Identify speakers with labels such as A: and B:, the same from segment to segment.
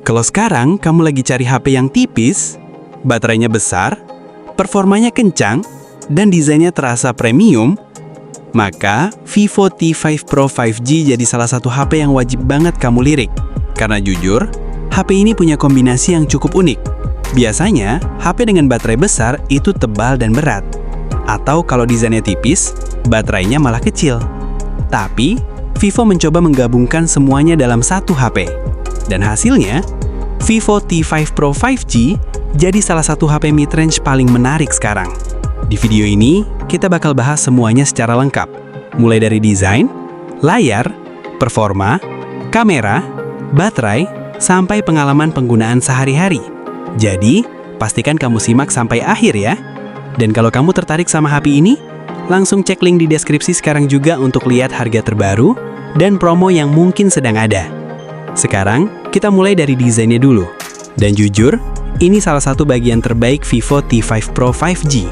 A: Kalau sekarang kamu lagi cari HP yang tipis, baterainya besar, performanya kencang, dan desainnya terasa premium, maka Vivo T5 Pro 5G jadi salah satu HP yang wajib banget kamu lirik. Karena jujur, HP ini punya kombinasi yang cukup unik. Biasanya, HP dengan baterai besar itu tebal dan berat. Atau kalau desainnya tipis, baterainya malah kecil. Tapi, Vivo mencoba menggabungkan semuanya dalam satu HP. Dan hasilnya, Vivo T5 Pro 5G jadi salah satu HP mid-range paling menarik sekarang. Di video ini, kita bakal bahas semuanya secara lengkap. Mulai dari desain, layar, performa, kamera, baterai, sampai pengalaman penggunaan sehari-hari. Jadi, pastikan kamu simak sampai akhir ya. Dan kalau kamu tertarik sama HP ini, langsung cek link di deskripsi sekarang juga untuk lihat harga terbaru dan promo yang mungkin sedang ada. Sekarang, kita mulai dari desainnya dulu. Dan jujur, ini salah satu bagian terbaik Vivo T5 Pro 5G.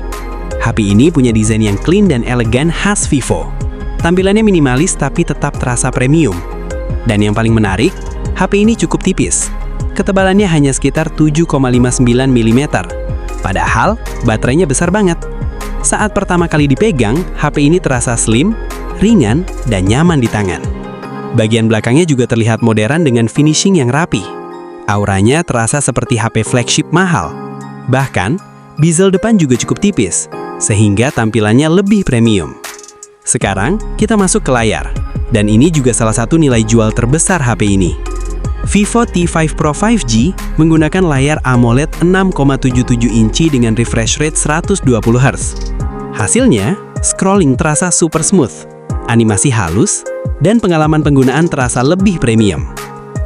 A: HP ini punya desain yang clean dan elegan khas Vivo. Tampilannya minimalis tapi tetap terasa premium. Dan yang paling menarik, HP ini cukup tipis. Ketebalannya hanya sekitar 7,59 mm. Padahal, baterainya besar banget. Saat pertama kali dipegang, HP ini terasa slim, ringan, dan nyaman di tangan. Bagian belakangnya juga terlihat modern dengan finishing yang rapi. Auranya terasa seperti HP flagship mahal. Bahkan, bezel depan juga cukup tipis, sehingga tampilannya lebih premium. Sekarang, kita masuk ke layar. Dan ini juga salah satu nilai jual terbesar HP ini. Vivo T5 Pro 5G menggunakan layar AMOLED 6,77 inci dengan refresh rate 120 Hz. Hasilnya, scrolling terasa super smooth, animasi halus, dan pengalaman penggunaan terasa lebih premium.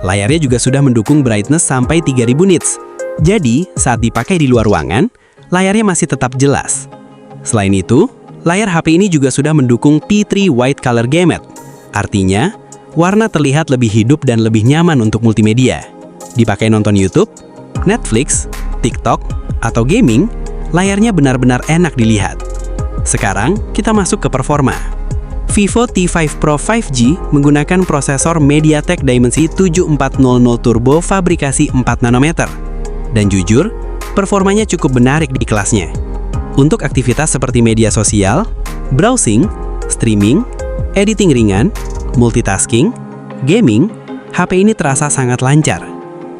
A: Layarnya juga sudah mendukung brightness sampai 3000 nits. Jadi, saat dipakai di luar ruangan, layarnya masih tetap jelas. Selain itu, layar HP ini juga sudah mendukung P3 White Color Gamut. Artinya, warna terlihat lebih hidup dan lebih nyaman untuk multimedia. Dipakai nonton YouTube, Netflix, TikTok, atau gaming, layarnya benar-benar enak dilihat. Sekarang, kita masuk ke performa. Vivo T5 Pro 5G menggunakan prosesor MediaTek Dimensity 7400 Turbo fabrikasi 4 nanometer. Dan jujur, performanya cukup menarik di kelasnya. Untuk aktivitas seperti media sosial, browsing, streaming, editing ringan, multitasking, gaming, HP ini terasa sangat lancar.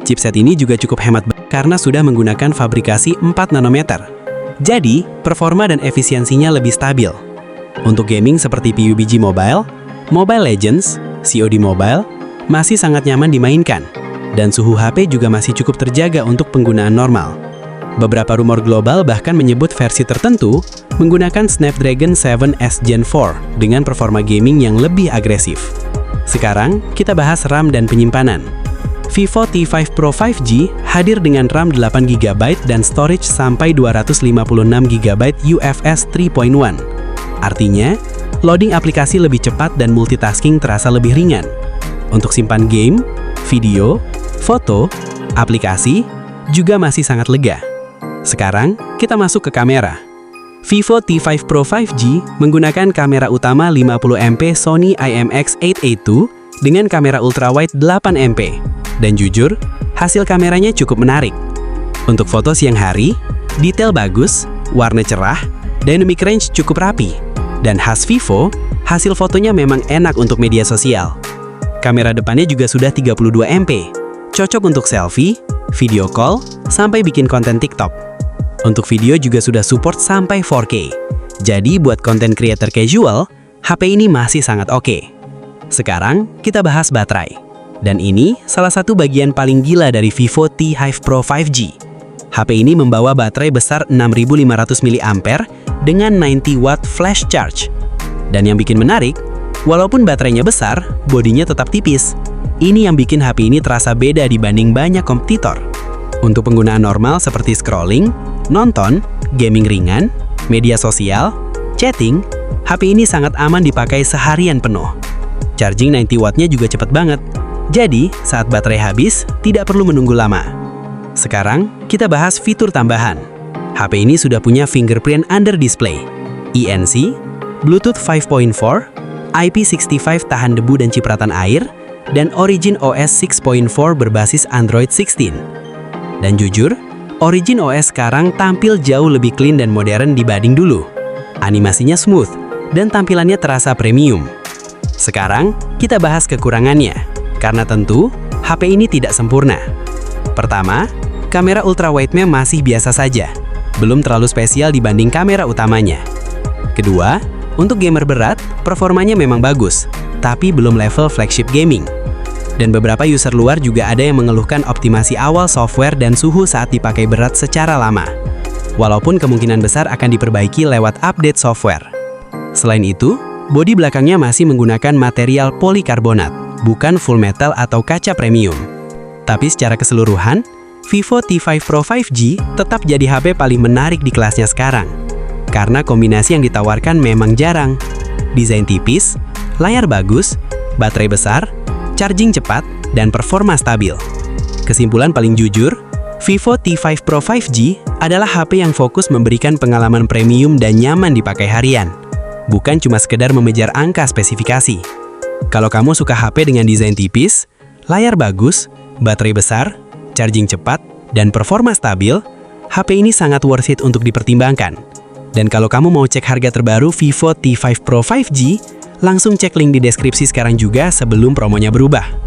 A: Chipset ini juga cukup hemat karena sudah menggunakan fabrikasi 4 nanometer. Jadi, performa dan efisiensinya lebih stabil. Untuk gaming seperti PUBG Mobile, Mobile Legends, COD Mobile, masih sangat nyaman dimainkan. Dan suhu HP juga masih cukup terjaga untuk penggunaan normal. Beberapa rumor global bahkan menyebut versi tertentu menggunakan Snapdragon 7S Gen 4 dengan performa gaming yang lebih agresif. Sekarang, kita bahas RAM dan penyimpanan. Vivo T5 Pro 5G hadir dengan RAM 8GB dan storage sampai 256GB UFS 3.1. Artinya, loading aplikasi lebih cepat dan multitasking terasa lebih ringan. Untuk simpan game, video, foto, aplikasi, juga masih sangat lega. Sekarang, kita masuk ke kamera. Vivo T5 Pro 5G menggunakan kamera utama 50MP Sony IMX882 dengan kamera ultrawide 8MP. Dan jujur, hasil kameranya cukup menarik. Untuk foto siang hari, detail bagus, warna cerah, dynamic range cukup rapi. Dan khas Vivo, hasil fotonya memang enak untuk media sosial. Kamera depannya juga sudah 32MP, cocok untuk selfie, video call, sampai bikin konten TikTok. Untuk video juga sudah support sampai 4K. Jadi buat konten creator casual, HP ini masih sangat oke. Sekarang kita bahas baterai. Dan ini salah satu bagian paling gila dari Vivo T5 Pro 5G. HP ini membawa baterai besar 6500 mAh dengan 90W flash charge. Dan yang bikin menarik, walaupun baterainya besar, bodinya tetap tipis. Ini yang bikin HP ini terasa beda dibanding banyak kompetitor. Untuk penggunaan normal seperti scrolling, nonton, gaming ringan, media sosial, chatting, HP ini sangat aman dipakai seharian penuh. Charging 90W-nya juga cepat banget. Jadi, saat baterai habis, tidak perlu menunggu lama. Sekarang, kita bahas fitur tambahan. HP ini sudah punya fingerprint under display, ENC, Bluetooth 5.4, IP65 tahan debu dan cipratan air,
B: dan Origin OS 6.4 berbasis Android 16. Dan jujur, Origin OS sekarang tampil jauh lebih clean dan modern dibanding dulu. Animasinya smooth, dan tampilannya terasa premium. Sekarang, kita bahas kekurangannya, karena tentu, HP ini tidak sempurna. Pertama, kamera ultrawide-nya masih biasa saja, belum terlalu spesial dibanding kamera utamanya. Kedua, untuk gamer berat, performanya memang bagus, tapi belum level flagship gaming. Dan beberapa user luar juga ada yang mengeluhkan optimasi awal software dan suhu saat dipakai berat secara lama. Walaupun kemungkinan besar akan diperbaiki lewat update software. Selain itu, bodi belakangnya masih menggunakan material polikarbonat, bukan full metal atau kaca premium. Tapi secara keseluruhan, Vivo T5 Pro 5G tetap jadi HP paling menarik di kelasnya sekarang. Karena kombinasi yang ditawarkan memang jarang. Desain tipis, layar bagus, baterai besar, charging cepat, dan performa stabil. Kesimpulan paling jujur, Vivo T5 Pro 5G adalah HP yang fokus memberikan pengalaman premium dan nyaman dipakai harian, bukan cuma sekedar mengejar angka spesifikasi. Kalau kamu suka HP dengan desain tipis, layar bagus, baterai besar, charging cepat, dan performa stabil, HP ini sangat worth it untuk dipertimbangkan. Dan kalau kamu mau cek harga terbaru Vivo T5 Pro 5G, langsung cek link di deskripsi sekarang juga sebelum promonya berubah.